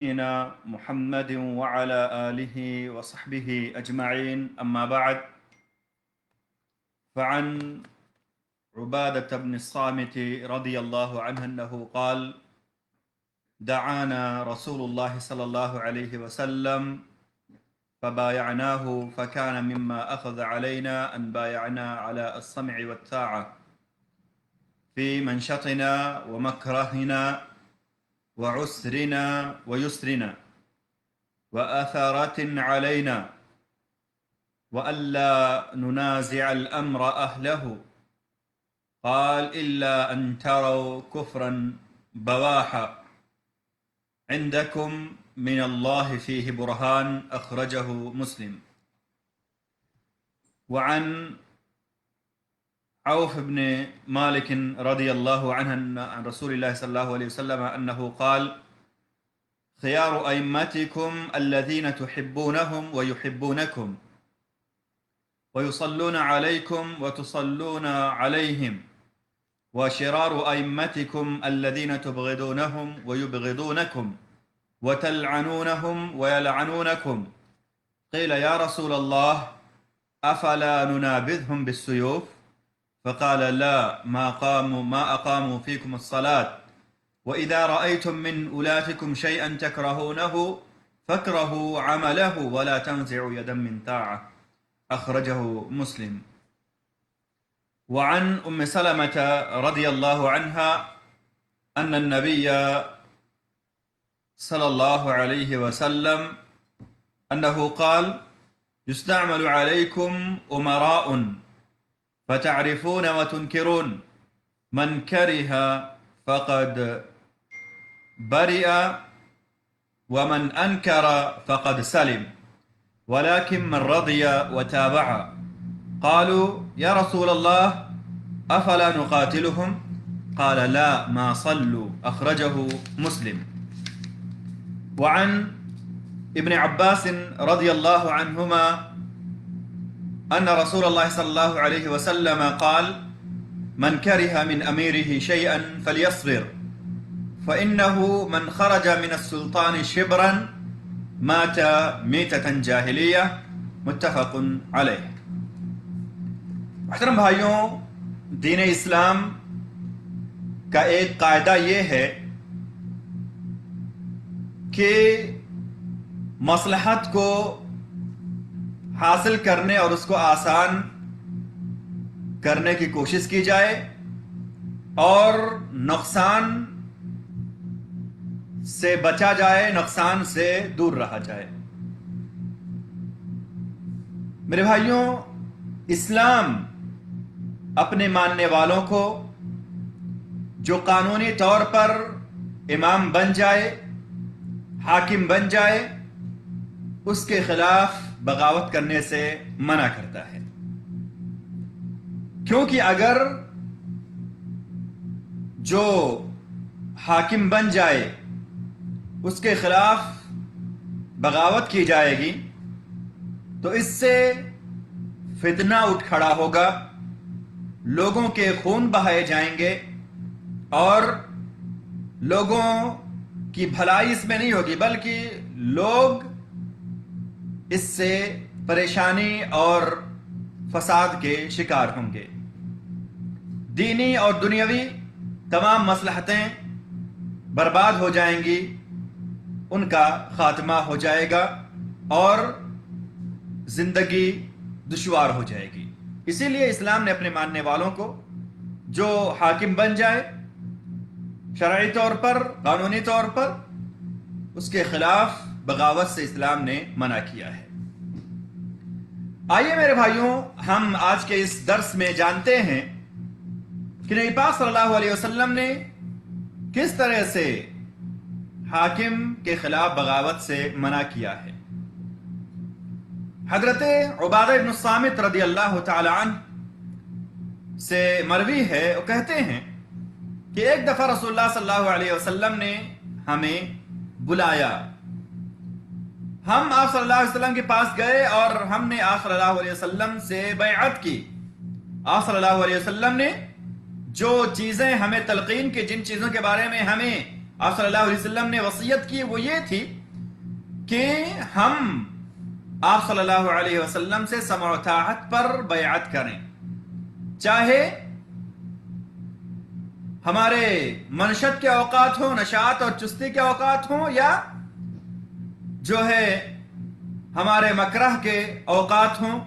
نبينا محمد وعلى آله وصحبه أجمعين، أما بعد، فعن عبادة بن الصامت رضي الله عنه أنه قال: دعانا رسول الله صلى الله عليه وسلم فبايعناه، فكان مما أخذ علينا أن بايعنا على السمع والطاعة في منشطنا ومكرهنا وعسرنا ويسرنا وآثارة علينا، وألا ننازع الأمر أهله. قال: إلا أن تروا كفرا بواحا عندكم من الله فيه برهان. أخرجه مسلم. وعن عوف بن مالك رضي الله عنه عن رسول الله صلى الله عليه وسلم أنه قال: خيار أئمتكم الذين تحبونهم ويحبونكم ويصلون عليكم وتصلون عليهم، وشرار أئمتكم الذين تبغضونهم ويبغضونكم وتلعنونهم ويلعنونكم. قيل: يا رسول الله، أفلا ننابذهم بالسيوف؟ فقال: لا، ما أقاموا فيكم الصلاة. وإذا رأيتم من أولاتكم شيئا تكرهونه فاكرهوا عمله ولا تنزعوا يدا من طاعة. أخرجه مسلم. وعن أم سلمة رضي الله عنها أن النبي صلى الله عليه وسلم أنه قال: يستعمل عليكم أمراء فتعرفون وتنكرون، من كره فقد برئ ومن أنكر فقد سلم، ولكن من رضي وتابع. قالوا: يا رسول الله، أفلا نقاتلهم؟ قال: لا، ما صلوا. أخرجه مسلم. وعن ابن عباس رضي الله عنهما أن رسول الله صلى الله عليه وسلم قال: من كره من أميره شيئا فليصبر، فإنه من خرج من السلطان شبرا مات میتة جاہلیہ. متفق علیہ. محترم بھائیوں، دین اسلام کا ایک قاعدہ یہ ہے کہ مصلحت کو حاصل کرنے اور اس کو آسان کرنے کی کوشش کی جائے اور نقصان سے بچا جائے، نقصان سے دور رہا جائے. میرے بھائیوں، اسلام اپنے ماننے والوں کو جو قانونی طور پر امام بن جائے، حاکم بن جائے، اس کے خلاف بغاوت کرنے سے منع کرتا ہے. کیونکہ اگر جو حاکم بن جائے اس کے خلاف بغاوت کی جائے گی تو اس سے فتنہ اٹھ کھڑا ہوگا، لوگوں کے خون بہائے جائیں گے اور لوگوں کی بھلائی اس میں نہیں ہوگی، بلکہ لوگ اس سے پریشانی اور فساد کے شکار ہوں گے. دینی اور دنیاوی تمام مصلحتیں برباد ہو جائیں گی، ان کا خاتمہ ہو جائے گا اور زندگی دشوار ہو جائے گی. اسی لیے اسلام نے اپنے ماننے والوں کو جو حاکم بن جائے شرعی طور پر، قانونی طور پر، اس کے خلاف بغاوت سے اسلام نے منع کیا ہے. آئیے میرے بھائیوں، ہم آج کے اس درس میں جانتے ہیں کہ نبی پاک صلی اللہ علیہ وسلم نے کس طرح سے حاکم کے خلاف بغاوت سے منع کیا ہے. حضرت عبادہ بن الصامت رضی اللہ تعالی عنہ سے مروی ہے، وہ کہتے ہیں کہ ایک دفعہ رسول اللہ صلی اللہ علیہ وسلم نے ہمیں بلایا، ہم آپ صلی اللہ علیہ وسلم کے پاس گئے اور ہم نے آپ صلی اللہ علیہ وسلم سے بیعت کی. آپ صلی اللہ علیہ وسلم نے جو چیزیں ہمیں تلقین کی، جن چیزوں کے بارے میں ہمیں آپ صلی اللہ علیہ وسلم نے وصیت کی وہ یہ تھی کہ ہم آپ صلی اللہ علیہ وسلم سے سمع و طاعت پر بیعت کریں، چاہے ہمارے منشت کے اوقات ہوں، نشاط اور چستی کے اوقات ہوں، یا جو ہے ہمارے مکرہ کے اوقات ہوں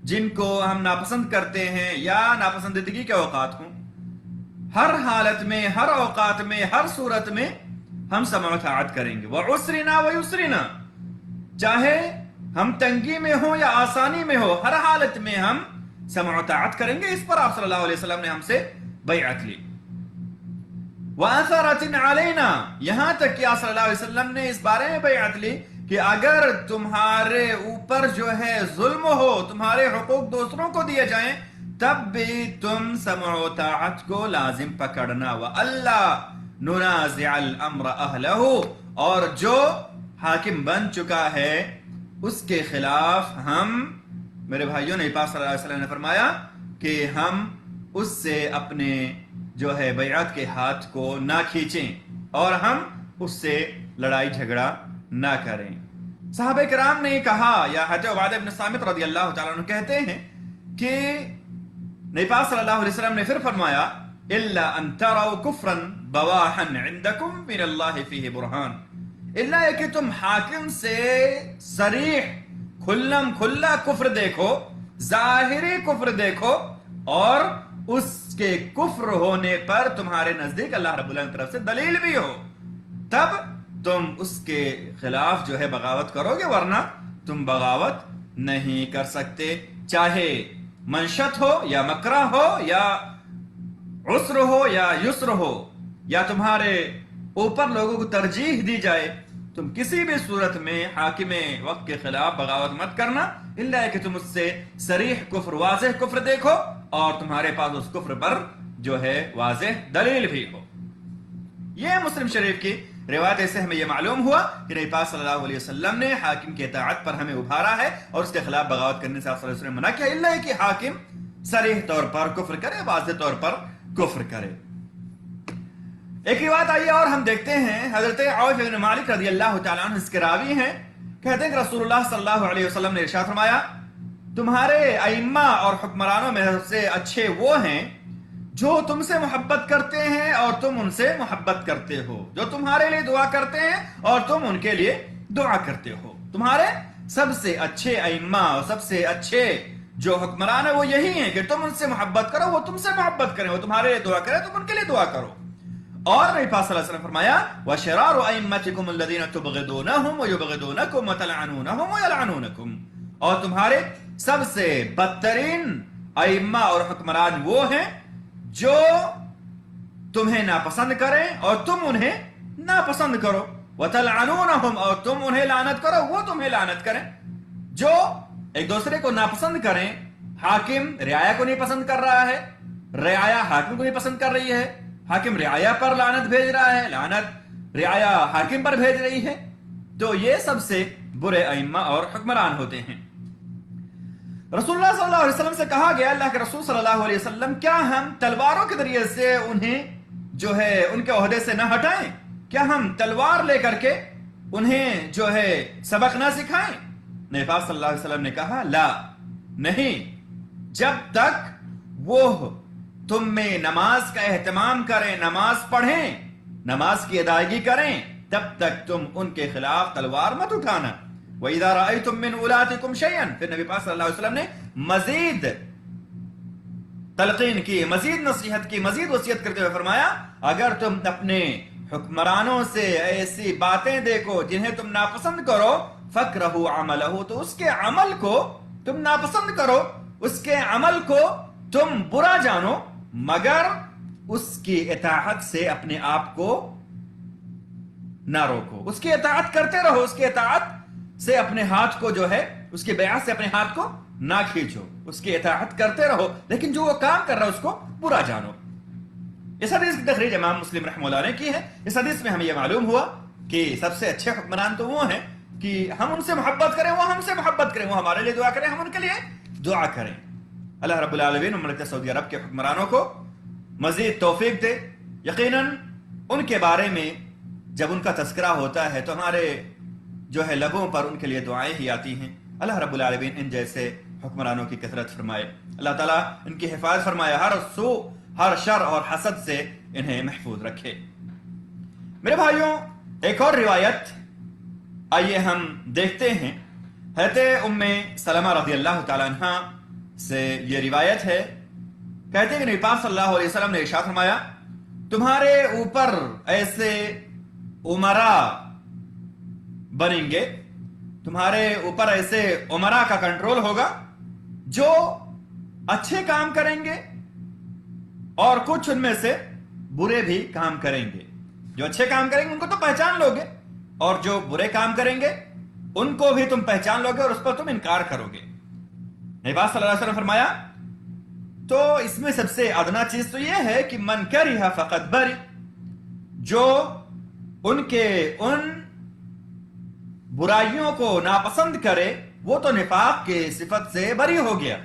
جن کو ہم ناپسند کرتے ہیں، یا ناپسندیدگی کے اوقات ہوں. ہر حالت میں، ہر اوقات میں، ہر صورت میں ہم سمع و طاعت کریں گے. وَعُسْرِنَا وَيُسْرِنَا، چاہے ہم تنگی میں ہوں یا آسانی میں ہو، ہر حالت میں ہم سمع و طاعت کریں گے. اس پر آپ صلی اللہ علیہ وسلم نے ہم سے بیعت لی. وَأَثَرَةٍ عَلَيْنَا، یہاں تک کہ آپ صلی اللہ علیہ وسلم نے اس بارے میں بیعت لی کہ اگر تمہارے اوپر جو ہے ظلم ہو، تمہارے حقوق دوسروں کو دیے جائیں، تب بھی تم سمع و طاعت کو لازم پکڑنا. وَأَلَّا نُنَازِعَ الْأَمْرَ أَهْلَهُ، اور جو حاکم بن چکا ہے اس کے خلاف ہم، میرے بھائیوں نے پاک صلی اللہ علیہ وسلم نے فرمایا کہ ہم اس سے اپنے جو ہے بیعت کے ہاتھ کو نہ کھینچیں اور ہم اس سے لڑائی جھگڑا نہ کریں. صحابہ کرام نے کہا، یا حضرت عبادہ بن صامت رضی اللہ تعالیٰ عنہ کہتے ہیں کہ نبی پاک صلی اللہ علیہ وسلم نے پھر فرمایا الا ان تروا کفرا بواحا عندکم من اللہ فیہ برہان، الا ہے کہ تم حاکم سے صریح کھلم کھلا کفر دیکھو، ظاہری کفر دیکھو، اور اس کے کفر ہونے پر تمہارے نزدیک اللہ رب العالمین کی طرف سے دلیل بھی ہو، تب تم اس کے خلاف جو ہے بغاوت کرو گے، ورنہ تم بغاوت نہیں کر سکتے. چاہے منشت ہو یا مکرہ ہو یا عسر ہو یا یسر ہو، یا تمہارے اوپر لوگوں کو ترجیح دی جائے، تم کسی بھی صورت میں حاکم وقت کے خلاف بغاوت مت کرنا، الا ہے کہ تم اس سے صریح کفر، واضح کفر دیکھو اور تمہارے پاس اس کفر پر جو ہے واضح دلیل بھی ہو. یہ مسلم شریف کی روایت سے ہمیں یہ معلوم ہوا کہ نبی پاک صلی اللہ علیہ وسلم نے حاکم کی اطاعت پر ہمیں ابھارا ہے اور اس کے خلاف بغاوت کرنے سے آپ صلی اللہ علیہ وسلم نے منع کیا، الا ہے کہ حاکم صریح طور پر کفر کرے، واضح طور پر کفر کرے. ایک روایت آئی اور ہم دیکھتے ہیں حضرت عوف بن مالک رضی اللہ تعالیٰ عنہ اس کے راوی ہیں، کہتے ہیں کہ رسول اللہ صلی اللہ علیہ وسلم نے ارشاد فرمایا تمہارے ائمہ اور حکمرانوں میں سب سے اچھے وہ ہیں جو تم سے محبت کرتے ہیں اور تم ان سے محبت کرتے ہو، جو تمہارے لیے دعا کرتے ہیں اور تم ان کے لیے دعا کرتے ہو. تمہارے سب سے اچھے ائمہ اور سب سے اچھے جو حکمران ہیں وہ یہی ہیں کہ تم ان سے محبت کرو، وہ تم سے محبت کریں، وہ تمہارے لیے دعا کریں، تم ان کے لیے دعا کرو. اور نبی پاک صلی اللہ علیہ وسلم فرمایا وَشِرَارُ أَئِمَّتِكُمُ الَّذِينَ تُبْغِضُونَهُمْ وَيُبْغِضُونَكُمْ وَتَلْعَنُونَهُمْ وَيَلْعَنُونَكُمْ، اور تمہارے سب سے بدترین ائمہ اور حکمران وہ ہیں جو تمہیں ناپسند کریں اور تم انہیں ناپسند کرو، وَتَلْعَنُونَهُمْ، اور تم انہیں لعنت کرو، وہ تمہیں لعنت کریں. جو ایک دوسرے کو ناپسند کریں، حاکم رعایا کو نہیں پسند کر رہا ہے، رعایا حاکم کو نہیں پسند کر رہی ہے، حاکم رعایا پر لعنت بھیج رہا ہے، لعنت رعایا حاکم پر بھیج رہی ہے، تو یہ سب سے برے ائمہ اور حکمران ہوتے ہیں. رسول اللہ صلی اللہ علیہ وسلم سے کہا گیا، اللہ کے رسول صلی اللہ علیہ وسلم کیا ہم تلواروں کے ذریعے سے انہیں جو ہے ان کے عہدے سے نہ ہٹائیں؟ کیا ہم تلوار لے کر کے انہیں جو ہے سبق نہ سکھائیں؟ نبی پاک صلی اللہ علیہ وسلم نے کہا لا، نہیں، جب تک وہ تم میں نماز کا اہتمام کریں، نماز پڑھیں، نماز کی ادائیگی کریں، تب تک تم ان کے خلاف تلوار مت اٹھانا. وَإِذَا رَأَيْتُم مِّنْ أُولَاتِكُمْ شَيْئًا، پھر نبی پاک صلی اللہ علیہ وسلم نے مزید تلقین کی، مزید نصیحت کی، مزید وصیت کرتے ہوئے فرمایا اگر تم اپنے حکمرانوں سے ایسی باتیں دیکھو جنہیں تم ناپسند کرو، فَاكْرَهُ عَمَلَهُ، تو اس کے عمل کو تم ناپسند کرو، اس کے عمل کو تم برا جانو، مگر اس کی اطاعت سے اپنے آپ کو نہ روکو، اس کی اطاعت کرتے رہو، اس کی اطاعت سے اپنے ہاتھ کو جو ہے، اس کی بیعت سے اپنے ہاتھ کو نہ کھینچو، اس کی اطاعت کرتے رہو، لیکن جو وہ کام کر رہا ہے اس کو برا جانو. اس حدیث کی تخریج امام مسلم رحمہ اللہ نے کی ہے. اس حدیث میں ہمیں یہ معلوم ہوا کہ سب سے اچھے حکمران تو وہ ہیں کہ ہم ان سے محبت کریں، وہ ہم سے محبت کریں، وہ ہمارے لیے دعا کریں، ہم ان کے لیے دعا کریں. اللہ رب العالمین مملکت سعودی عرب کے حکمرانوں کو مزید توفیق دے. یقیناً ان کے بارے میں جب ان کا تذکرہ ہوتا ہے تو ہمارے جو ہے لبوں پر ان کے لیے دعائیں ہی آتی ہیں. اللہ رب العالمین ان جیسے حکمرانوں کی کثرت فرمائے. اللہ تعالیٰ ان کی حفاظت فرمائے، ہر سو، ہر شر اور حسد سے انہیں محفوظ رکھے. میرے بھائیوں، ایک اور روایت آئیے ہم دیکھتے ہیں. حضرت ام سلمہ رضی اللہ تعالیٰ عنہ سے یہ روایت ہے. کہتے ہیں کہ نبی پاک صلی اللہ علیہ وسلم نے ارشاد فرمایا، تمہارے اوپر ایسے امراء بنیں گے، تمہارے اوپر ایسے امراء کا کنٹرول ہوگا جو اچھے کام کریں گے اور کچھ ان میں سے برے بھی کام کریں گے. جو اچھے کام کریں گے ان کو تو پہچان لو گے، اور جو برے کام کریں گے ان کو بھی تم پہچان لو گے اور اس پر تم انکار کرو گے. نبی پاک صلی اللہ علیہ وسلم فرمایا تو اس میں سب سے ادنا چیز تو یہ ہے کہ من کرہ فقد بری، جو ان کے ان برائیوں کو ناپسند کرے وہ تو نفاق کے صفت سے بری ہو گیا،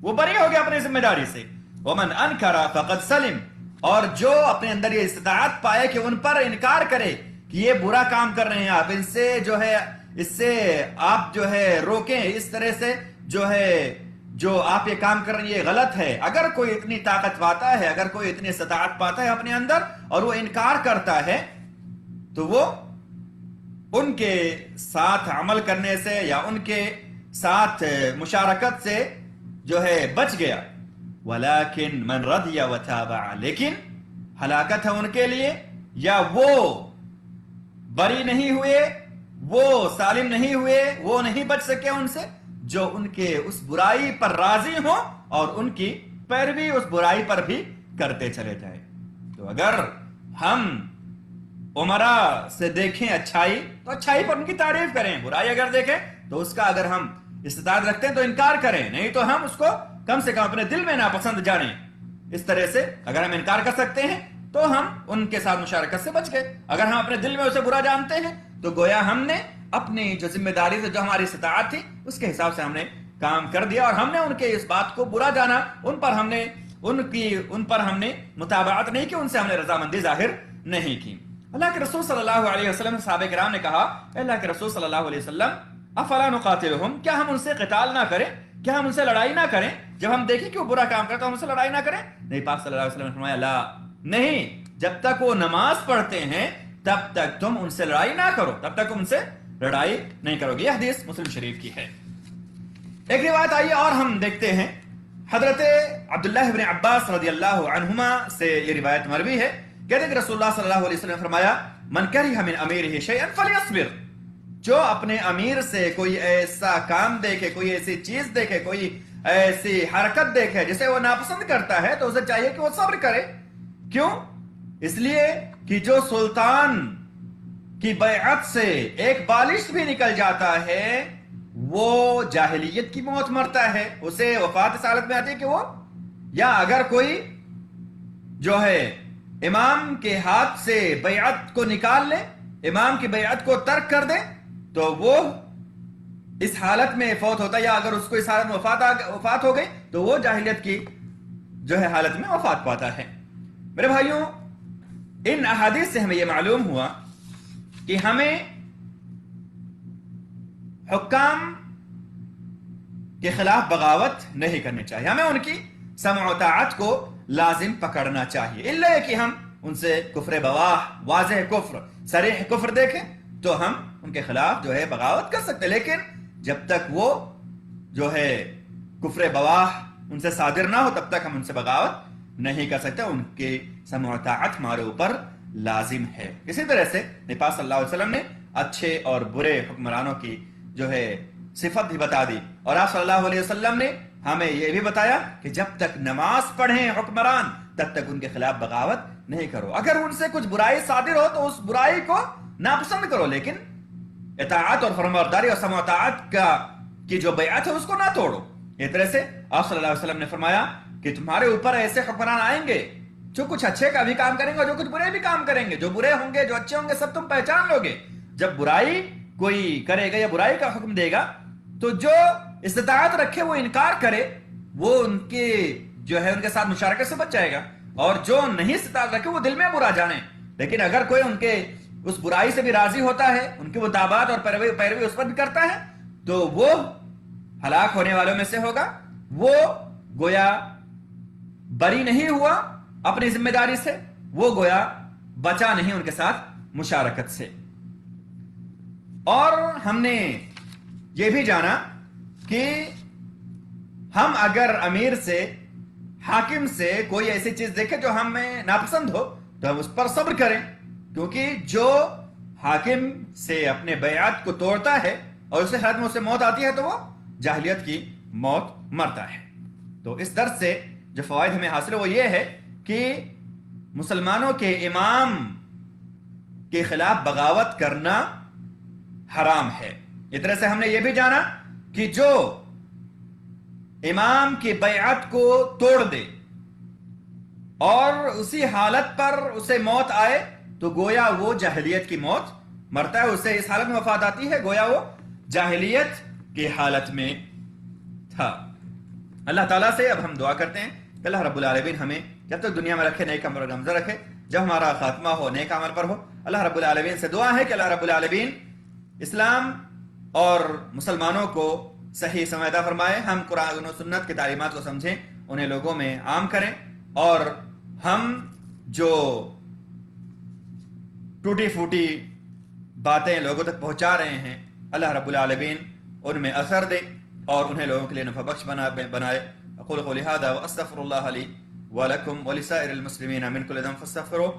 وہ بری ہو گیا اپنی ذمہ داری سے. ومن انکر فقد سلم، اور جو اپنے اندر یہ استطاعت پائے کہ ان پر انکار کرے کہ یہ برا کام کر رہے ہیں آپ، ان سے جو ہے اس سے آپ جو ہے روکیں، اس طرح سے جو ہے جو آپ یہ کام کر رہے ہیں یہ غلط ہے. اگر کوئی اتنی طاقت پاتا ہے، اگر کوئی اتنی استطاعت پاتا ہے اپنے اندر اور وہ انکار کرتا ہے تو وہ ان کے ساتھ عمل کرنے سے یا ان کے ساتھ مشارکت سے جو ہے بچ گیا. ولیکن من رضی وتابع، لیکن ہلاکت ہے ان کے لیے، یا وہ بری نہیں ہوئے، وہ سالم نہیں ہوئے، وہ نہیں بچ سکے ان سے، جو ان کے اس برائی پر راضی ہوں اور ان کی پیروی اس برائی پر بھی کرتے چلے جائیں. تو اگر ہم امراء سے دیکھیں اچھائی تو اچھائی پر ان کی تعریف کریں، برائی اگر دیکھیں تو اس کا اگر ہم استطاعت رکھتے ہیں تو انکار کریں، نہیں تو ہم اس کو کم سے کم اپنے دل میں ناپسند جانیں. اس طرح سے اگر ہم انکار کر سکتے ہیں تو ہم ان کے ساتھ مشارکت سے بچ گئے. اگر ہم اپنے دل میں اسے برا جانتے ہیں تو گویا ہم نے اپنی جو ذمہ داری سے جو ہماری استطاعت تھی اس کے حساب سے ہم نے کام کر دیا، اور ہم نے ان کے اس بات کو برا جانا، ان پر ہم نے متابعت نہیں کی، ان سے ہم نے رضامندی ظاہر نہیں کی. اللہ کے رسول صلی اللہ علیہ وسلم صحابہ کرام نے کہا، اللہ کے رسول صلی اللہ علیہ وسلم افلا نقاتلہم، کیا ہم ان سے قتال نہ کریں، کیا ہم ان سے لڑائی نہ کریں؟ جب ہم دیکھیں کہ وہ برا کام کرتا ہم ان سے لڑائی نہ کریں؟ نبی پاک صلی اللہ علیہ وسلم نے فرمایا لا، نہیں، جب تک وہ نماز پڑھتے ہیں تب تک تم ان سے لڑائی نہ کرو، تب تک ان سے لڑائی نہیں کرو گے. یہ حدیث مسلم شریف کی ہے. ایک روایت آئیے اور ہم دیکھتے ہیں. حضرت عبداللہ بن عباس رضی اللہ عنہما سے یہ روایت مروی ہے. کہتے ہیں کہ رسول اللہ صلی اللہ علیہ وسلم نے فرمایا من کرہ من امیرہ شیئا فلیصبر، جو اپنے امیر سے کوئی ایسا کام دیکھے، کوئی ایسی چیز دیکھے، کوئی ایسی حرکت دیکھے جسے وہ ناپسند کرتا ہے تو اسے چاہیے کہ وہ صبر کرے. کیوں؟ اس لیے کہ جو سلطان کی بیعت سے ایک بالش بھی نکل جاتا ہے وہ جاہلیت کی موت مرتا ہے، اسے وفات اس حالت میں آتی ہے کہ وہ، یا اگر کوئی جو ہے امام کے ہاتھ سے بیعت کو نکال لے، امام کی بیعت کو ترک کر دے تو وہ اس حالت میں فوت ہوتا ہے، یا اگر اس کو اس حالت میں وفات ہو گئی تو وہ جاہلیت کی جو ہے حالت میں وفات پاتا ہے. میرے بھائیوں، ان احادیث سے ہمیں یہ معلوم ہوا کہ ہمیں حکام کے خلاف بغاوت نہیں کرنی چاہیے، ہمیں ان کی سمع و طاعت کو لازم پکڑنا چاہیے. الا کہ ہم ان سے کفر بواح، واضح کفر، صریح کفر دیکھیں تو ہم ان کے خلاف جو ہے بغاوت کر سکتے، لیکن جب تک وہ جو ہے کفر بواح ان سے صادر نہ ہو تب تک ہم ان سے بغاوت نہیں کر سکتے. ان کے سمع و طاعت ہمارے اوپر لازم ہے. اسی طرح سے نبی پاک صلی اللہ علیہ وسلم نے اچھے اور برے حکمرانوں کی جو ہے صفت بھی بتا دی، اور آپ صلی اللہ علیہ وسلم نے ہمیں یہ بھی بتایا کہ جب تک نماز پڑھیں حکمران تب تک ان کے خلاف بغاوت نہیں کرو. اگر ان سے کچھ برائی صادر ہو تو اس برائی کو ناپسند کرو، لیکن اطاعت اور فرمانبرداری اور سمع و طاعت کی جو بیعت ہے اس کو نہ توڑو. اس طرح سے آپ صلی اللہ علیہ وسلم نے فرمایا کہ تمہارے اوپر ایسے حکمران آئیں گے جو کچھ اچھے کا بھی کام کریں گے اور جو کچھ برے بھی کام کریں گے. جو برے ہوں گے جو اچھے ہوں گے سب تم پہچان لو گے. جب برائی کوئی کرے گا یا برائی کا حکم دے گا تو جو استطاعت رکھے وہ انکار کرے، وہ ان کے جو ہے ان کے ساتھ مشارکت سے بچ جائے گا، اور جو نہیں استطاعت رکھے وہ دل میں برا جانے لیکن اگر کوئی ان کے اس برائی سے بھی راضی ہوتا ہے، ان کی وہ دعوات اور پیروی اس پر بھی کرتا ہے، تو وہ ہلاک ہونے والوں میں سے ہوگا. وہ گویا بری نہیں ہوا اپنی ذمہ داری سے، وہ گویا بچا نہیں ان کے ساتھ مشارکت سے. اور ہم نے یہ بھی جانا کہ ہم اگر امیر سے، حاکم سے کوئی ایسی چیز دیکھیں جو ہمیں ناپسند ہو تو ہم اس پر صبر کریں، کیونکہ جو حاکم سے اپنے بیعت کو توڑتا ہے اور اسے حد میں اسے موت آتی ہے تو وہ جاہلیت کی موت مرتا ہے. تو اس درس سے جو فوائد ہمیں حاصل وہ یہ ہے کہ مسلمانوں کے امام کے خلاف بغاوت کرنا حرام ہے. اس طرح سے ہم نے یہ بھی جانا کہ جو امام کی بیعت کو توڑ دے اور اسی حالت پر اسے موت آئے تو گویا وہ جاہلیت کی موت مرتا ہے، اسے اس حالت میں وفات آتی ہے گویا وہ جاہلیت کی حالت میں تھا. اللہ تعالیٰ سے اب ہم دعا کرتے ہیں کہ اللہ رب العالمین ہمیں جب تک دنیا میں رکھے نیک عمل اور گمزہ رکھے، جب ہمارا خاتمہ ہو نیک عمل پر ہو. اللہ رب العالمین سے دعا ہے کہ اللہ رب العالمین اسلام اور مسلمانوں کو صحیح سمجھدہ فرمائے، ہم قرآن و سنت کی تعلیمات کو سمجھیں، انہیں لوگوں میں عام کریں، اور ہم جو ٹوٹی پھوٹی باتیں لوگوں تک پہنچا رہے ہیں اللہ رب العالمین ان میں اثر دے اور انہیں لوگوں کے لیے نفع بخش بنائے. اقول قولی ھذا واستغفر اللہ لی ولکم ولسائر المسلمین من کل ذنب فاستغفروہ